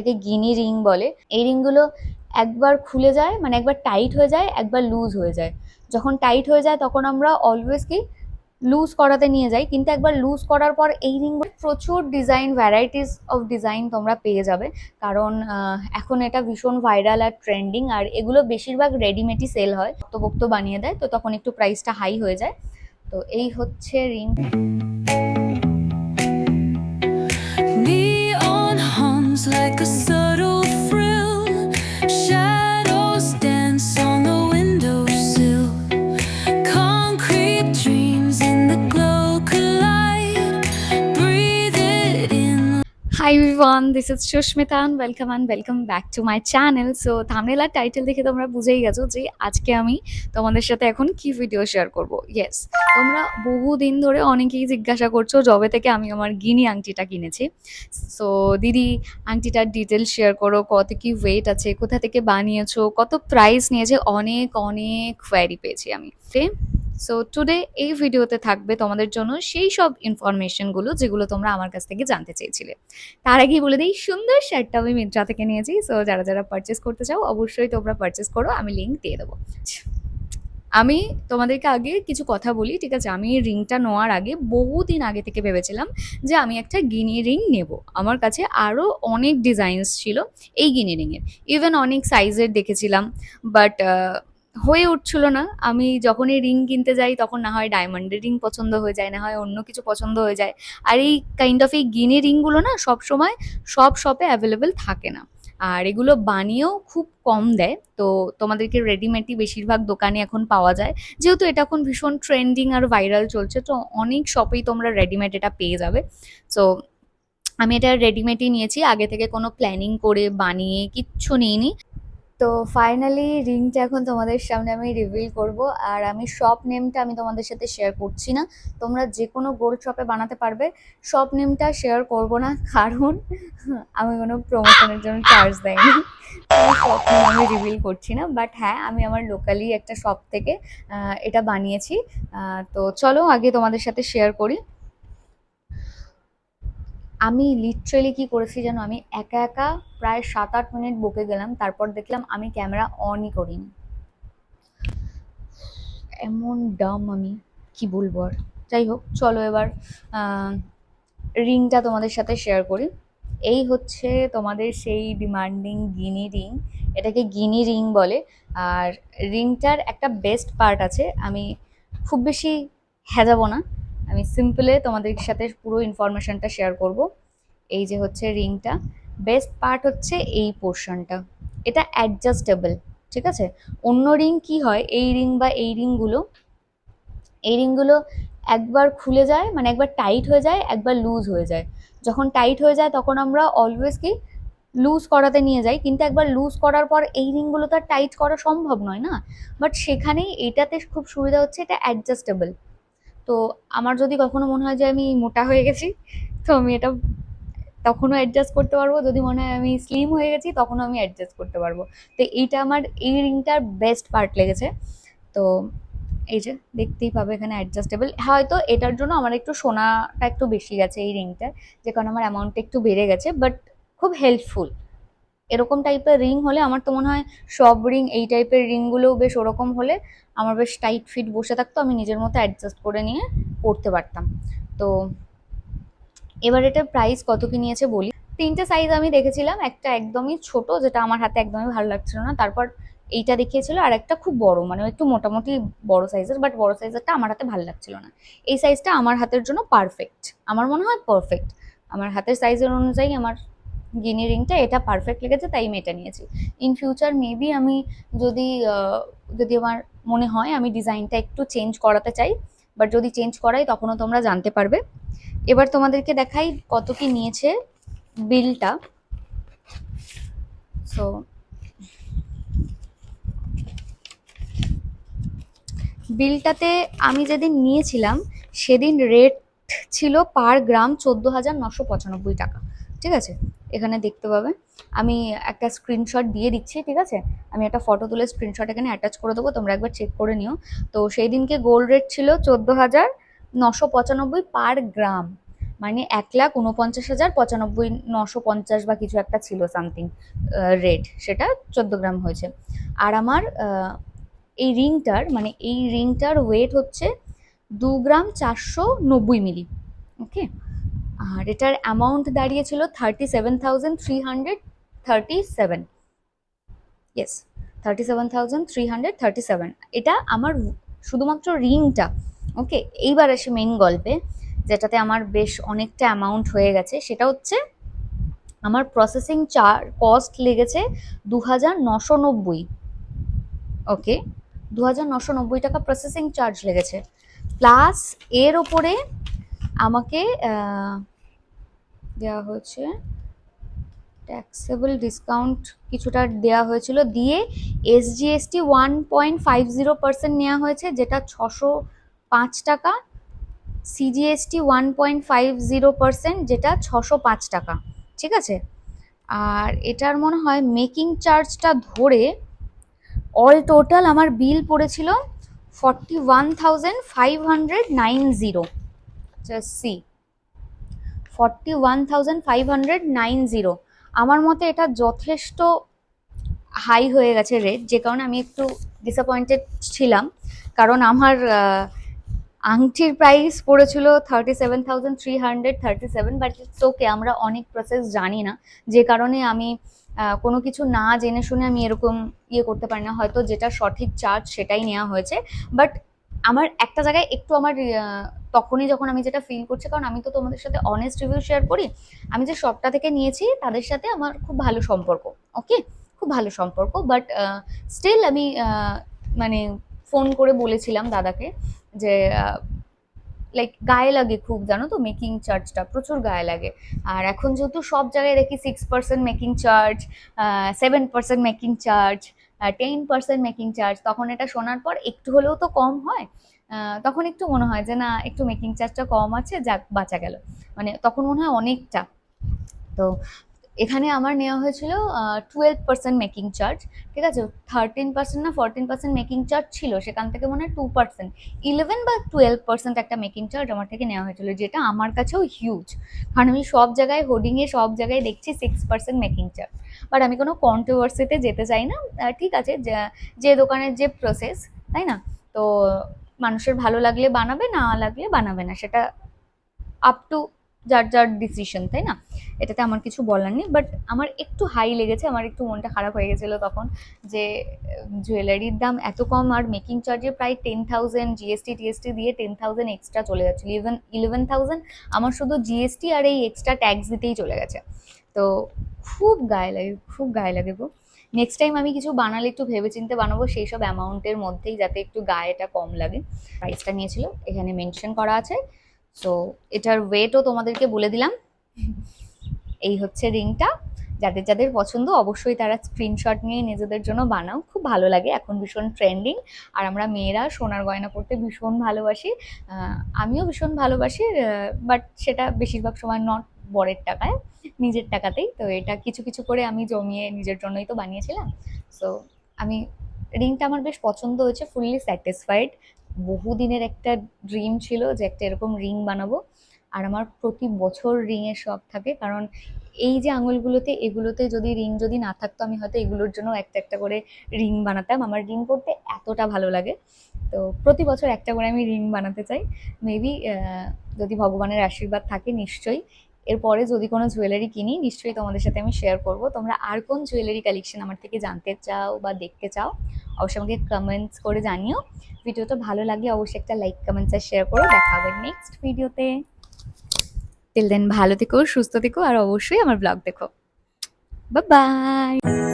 এটাকে গিনি রিং বলে। এই রিংগুলো একবার খুলে যায়, মানে একবার টাইট হয়ে যায়, একবার লুজ হয়ে যায়। যখন টাইট হয়ে যায় তখন আমরা অলওয়েজ কি লুজ করাতে নিয়ে যাই, কিন্তু একবার লুজ করার পর এই রিংগুলো প্রচুর ডিজাইন, ভ্যারাইটিস অফ ডিজাইন তোমরা পেয়ে যাবে। কারণ এখন এটা ভীষণ ভাইরাল আর ট্রেন্ডিং, আর এগুলো বেশিরভাগ রেডিমেডই সেল হয়, পোক্ত বানিয়ে দেয়, তো তখন একটু প্রাইসটা হাই হয়ে যায়। তো এই হচ্ছে ring. Neon hums like a subtle thrill. Shadows dance on the windowsill. Concrete dreams in the glow collide. Breathe it in. Hi everyone, this is Shushmita and welcome back to my channel. So thumbnail আর title দেখে তোমরা বুঝেই গেছো যে আজকে আমি তোমাদের সাথে এখন কি ভিডিও শেয়ার করব। ইয়েস, তোমরা বহুদিন ধরে অনেকেই জিজ্ঞাসা করছো যবে থেকে আমি আমার গিনি আংটিটা কিনেছি। সো দিদি, আংটিটার ডিটেলস শেয়ার করো, কত কি ওয়েট আছে, কোথা থেকে বানিয়েছো, কত প্রাইস নিয়েছে, অনেক অনেক কোয়ারি পেয়েছি আমি। সো টুডে এই ভিডিওতে থাকবে তোমাদের জন্য সেই সব ইনফরমেশনগুলো যেগুলো তোমরা আমার কাছ থেকে জানতে চেয়েছিলে। তার আগেই বলে দিই, সুন্দর শার্টটা আমি মিন্ত্রা থেকে নিয়েছি। সো যারা যারা পারচেস করতে চাও অবশ্যই তোমরা পারচেস করো, আমি লিঙ্ক দিয়ে দেবো। আমি তোমাদেরকে আগে কিছু কথা বলি, ঠিক আছে? আমি রিংটা নেওয়ার আগে বহুদিন আগে থেকে ভেবেছিলাম যে আমি একটা গিনি রিং নেব। আমার কাছে আরও অনেক ডিজাইনস ছিল এই গিনি রিংয়ের, ইভেন অনেক সাইজের দেখেছিলাম, বাট হয়ে উঠছিল না। আমি যখনই রিং কিনতে যাই তখন না হয় ডায়মন্ডের রিং পছন্দ হয়ে যায়, না হয় অন্য কিছু পছন্দ হয়ে যায়। আর এই কাইন্ড অফ এই গিনি রিংগুলো না সব সময় সব শপে অ্যাভেলেবেল থাকে না, আর এগুলো বানিয়েও খুব কম দেয়। তো তোমাদেরকে রেডিমেডই বেশিরভাগ দোকানে এখন পাওয়া যায়, যেহেতু এটা এখন ভীষণ ট্রেন্ডিং আর ভাইরাল চলছে, তো অনেক শপেই তোমরা রেডিমেড এটা পেয়ে যাবে। সো আমি এটা রেডিমেডই নিয়েছি, আগে থেকে কোনো প্ল্যানিং করে বানিয়ে কিচ্ছু নিইনি। তো ফাইনালি রিংটা এখন তোমাদের সামনে আমি রিভিল করব, আর আমি শপ নেমটা আমি তোমাদের সাথে শেয়ার করছি না। তোমরা যে কোনো গোল্ড শপে বানাতে পারবে, শপ নেমটা শেয়ার করব না, কারণ আমি কোনো প্রমোশনের জন্য চার্জ দেয়নি। শপ নেম আমি রিভিল করছি না, বাট হ্যাঁ, আমি আমার লোকালি একটা শপ থেকে এটা বানিয়েছি। তো চলো আগে তোমাদের সাথে শেয়ার করি। আমি লিটারেলি কি করেছি যেন, আমি একা একা প্রায় 7-8 মিনিট বকে গেলাম, তারপর দেখলাম আমি ক্যামেরা অনই করিনি। এমন ডাম আমি, কি বলবো আর। যাই হোক, চলো এবার রিংটা তোমাদের সাথে শেয়ার করি। এই হচ্ছে তোমাদের সেই ডিমান্ডিং গিনি রিং। এটাকে গিনি রিং বলে। আর রিংটার একটা বেস্ট পার্ট আছে, আমি খুব বেশি হেজাবো না, আমি সিম্পলে তোমাদের সাথে পুরো ইনফরমেশনটা শেয়ার করব। এই যে হচ্ছে রিংটা, বেস্ট পার্ট হচ্ছে এই পোর্শনটা, এটা অ্যাডজাস্টেবল, ঠিক আছে? অন্য রিং কি হয়, এই রিংগুলো একবার খুলে যায়, মানে একবার টাইট হয়ে যায়, একবার লুজ হয়ে যায়। যখন টাইট হয়ে যায় তখন আমরা অলওয়েজ কি লুজ করাতে নিয়ে যাই, কিন্তু একবার লুজ করার পর এই রিংগুলো তো আর টাইট করা সম্ভব নয় না। বাট সেখানেই এটাতে খুব সুবিধা হচ্ছে, এটা অ্যাডজাস্টেবল। তো আমার যদি কখনো মনে হয় যে আমি মোটা হয়ে গেছি, তো আমি এটা তখনও অ্যাডজাস্ট করতে পারবো, যদি মনে হয় আমি স্লিম হয়ে গেছি তখনও আমি অ্যাডজাস্ট করতে পারবো। তো এইটা আমার এই রিংটার বেস্ট পার্ট লেগেছে। তো এই যে দেখতেই পাবে এখানে অ্যাডজাস্টেবল, হয়তো এটার জন্য আমার একটু সোনাটা একটু বেশি গেছে এই রিংটার, যে কারণে আমার অ্যামাউন্টটা একটু বেড়ে গেছে, বাট খুব হেল্পফুল। এরকম টাইপের রিং হলে আমার তো মনে হয় সব রিং, এই টাইপের রিংগুলোও বেশ ওরকম হলে আমার বেশ টাইট ফিট বসে থাকতো, আমি নিজের মতো অ্যাডজাস্ট করে নিয়ে পড়তে পারতাম। তো এবার এটার প্রাইস কত কি নিয়েছে বলি। 3টে সাইজ আমি দেখেছিলাম, একটা একদমই ছোট যেটা আমার হাতে একদমই ভালো লাগছিল না, তারপর এইটা দেখিয়েছিল, আর একটা খুব বড়, মানে একটু মোটামুটি বড় সাইজের, বাট বড় সাইজেরটা আমার হাতে ভালো লাগছিল না। এই সাইজটা আমার হাতের জন্য পারফেক্ট, আমার মনে হয় পারফেক্ট। আমার হাতের সাইজের অনুযায়ী আমার গিনি রিংটা এটা পারফেক্ট লেগেছে, তাই আমি এটা নিয়েছি। ইন ফিউচার মেবি আমি যদি যদি আমার মনে হয় আমি ডিজাইনটা একটু চেঞ্জ করাতে চাই, বাট যদি চেঞ্জ করাই তখনও তোমরা জানতে পারবে। এবার তোমাদেরকে দেখাই কত কি নিয়েছে বিলটা। সো বিলটাতে আমি যেদিন নিয়েছিলাম সেদিন রেট ছিল পার গ্রাম 14,995 টাকা, ঠিক আছে? এখানে দেখতে পাবে, আমি একটা স্ক্রিনশট দিয়ে দিচ্ছি, ঠিক আছে? আমি একটা ফটো তুলে স্ক্রিনশট এখানে অ্যাটাচ করে দেবো, তোমরা একবার চেক করে নিও। তো সেই দিনকে গোল্ড রেট ছিল 14,995 পার গ্রাম, মানে 1,49,95,950 বা কিছু একটা ছিল সামথিং রেট, সেটা 14 গ্রাম হয়েছে। আর আমার এই রিংটার মানে এই রিংটার ওয়েট হচ্ছে 2 গ্রাম 490 মিলি। ওকে, আর এটার অ্যামাউন্ট দাঁড়িয়েছিল 37,337। ইয়েস, 37,337। এটা আমার শুধুমাত্র রিংটা। ওকে, এইবার আসি মেইন গল্পে, যেটাতে আমার বেশ অনেকটা অ্যামাউন্ট হয়ে গেছে। সেটা হচ্ছে আমার প্রসেসিং কস্ট লেগেছে 2,990। ওকে, 2,990 টাকা প্রসেসিং চার্জ লেগেছে, প্লাস এর ওপরে আমাকে দেওয়া হয়েছে ট্যাক্সেবল ডিসকাউন্ট, কিছুটা দেওয়া হয়েছিল, দিয়ে এসজিএসটি 1.50% নেওয়া হয়েছে, যেটা 605 টাকা, সিজিএসটি 1.50%, যেটা 605 টাকা। ঠিক আছে, আর এটার মনে হয় মেকিং চার্জটা ধরে অল টোটাল আমার বিল পড়েছিল 41,590। Just see, 41,590। আমার মতে এটা যথেষ্ট হাই হয়ে গেছে রেট, যে কারণে আমি একটু ডিসঅ্যাপয়েন্টেড ছিলাম। কারণ আমার আংটির প্রাইস পড়েছিল 37,337, বাট ইটস ওকে, আমরা অনেক প্রসেস জানি না, যে কারণে আমি কোনো কিছু না জেনে শুনে আমি এরকম করতে পারি না, হয়তো যেটা সঠিক চার্জ সেটাই নেওয়া হয়েছে। বাট আমার একটা জায়গায় একটু আমার তখনই যখন আমি যেটা ফিল করছি, কারণ আমি তো তোমাদের সাথে অনেস্ট রিভিউ শেয়ার করি, আমি যে শপটা থেকে নিয়েছি তাদের সাথে আমার খুব ভালো সম্পর্ক। ওকে, খুব ভালো সম্পর্ক, বাট স্টিল আমি মানে ফোন করে বলেছিলাম দাদাকে যে লাইক গায়ে লাগে খুব, জানো তো, মেকিং চার্জটা প্রচুর গায়ে লাগে। আর এখন যেহেতু সব জায়গায় দেখি 6% making charge, 7% making charge, 10% making charge, তখন এটা শোনার পর একটু হলেও তো কম হয়। তখন একটু মনে হয় যে না, একটু মেকিং চার্জটা কম আছে, যাক বাঁচা গেল, মানে তখন মনে হয় অনেকটা। তো এখানে আমার নেওয়া হয়েছিল 12% মেকিং চার্জ। ঠিক আছে, 13% না 14% মেকিং চার্জ ছিল, সেখান থেকে মনে হয় 2%, 11 বা 12% একটা মেকিং চার্জ আমার থেকে নেওয়া হয়েছিল, যেটা আমার কাছেও হিউজ। কারণ আমি সব জায়গায় হোর্ডিংয়ে সব জায়গায় দেখছি 6% মেকিং চার্জ। বাট আমি কোনো কন্ট্রোভার্সিতে যেতে চাই না। ঠিক আছে, যে দোকানের যে প্রসেস, তাই না? তো মানুষের ভালো লাগলে বানাবে, না লাগলে বানাবে না, সেটা আপ টু যার যার ডিসিশন, তাই না? এটাতে আমার কিছু বলার নেই। বাট আমার একটু হাই লেগেছে, আমার একটু মনটা খারাপ হয়ে গেছিলো তখন, যে জুয়েলারির দাম এত কম আর মেকিং চার্জে প্রায় 10,000, জিএসটি টিএসটি দিয়ে 10,000 এক্সট্রা চলে যাচ্ছিলো, ইভেন 11,000 আমার শুধু জিএসটি আর এই এক্সট্রা ট্যাক্স দিতেই চলে গেছে। তো খুব গায়ে লাগে, খুব গায়ে লাগে গো। নেক্সট টাইম আমি কিছু বানালে একটু ভেবেচিন্তে বানাবো, সেই সব অ্যামাউন্টের মধ্যেই, যাতে একটু গায়েটা কম লাগে। প্রাইসটা নিয়েছিল এখানে মেনশন করা আছে। সো এটার ওয়েটও তোমাদেরকে বলে দিলাম। এই হচ্ছে রিংটা। যাদের যাদের পছন্দ অবশ্যই তারা স্ক্রিনশট নিয়ে নিজেদের জন্য বানাও, খুব ভালো লাগে, এখন ভীষণ ট্রেন্ডিং। আর আমরা মেয়েরা সোনার গয়না পরতে ভীষণ ভালোবাসি, আমিও ভীষণ ভালোবাসি, বাট সেটা বেশিরভাগ সময় নট বরের টাকায়, নিজের টাকাতেই। তো এটা কিছু কিছু করে আমি জমিয়ে নিজের জন্যই তো বানিয়েছিলাম। সো আমি রিংটা আমার বেশ পছন্দ হয়েছে, ফুললি স্যাটিসফাইড। বহুদিনের একটা ড্রিম ছিল যে একটা এরকম রিং বানাবো। আর আমার প্রতি বছর রিংয়ের শখ থাকে, কারণ এই যে আঙুলগুলোতে, এগুলোতে যদি রিং যদি না থাকতো, আমি হয়তো এগুলোর জন্য একটা একটা করে রিং বানাতাম। আমার রিং করতে এতটা ভালো লাগে, তো প্রতি বছর একটা করে আমি রিং বানাতে চাই। মেবি যদি ভগবানের আশীর্বাদ থাকে, নিশ্চয়ই এরপরে যদি কোনো জুয়েলারি কিনি, নিশ্চয়ই তোমাদের সাথে আমি শেয়ার করব। তোমরা আর কোন জুয়েলারি কালেকশন আমার থেকে জানতে চাও বা দেখতে চাও, অবশ্যই আমাকে কমেন্টস করে জানিও। ভিডিওটা ভালো লাগলে অবশ্যই একটা লাইক, কমেন্টস আর শেয়ার করো। দেখা হবে নেক্সট ভিডিওতে। টিল দেন ভালো থেকো, সুস্থ থেকো, আর অবশ্যই আমার ব্লগ দেখো। Bye bye.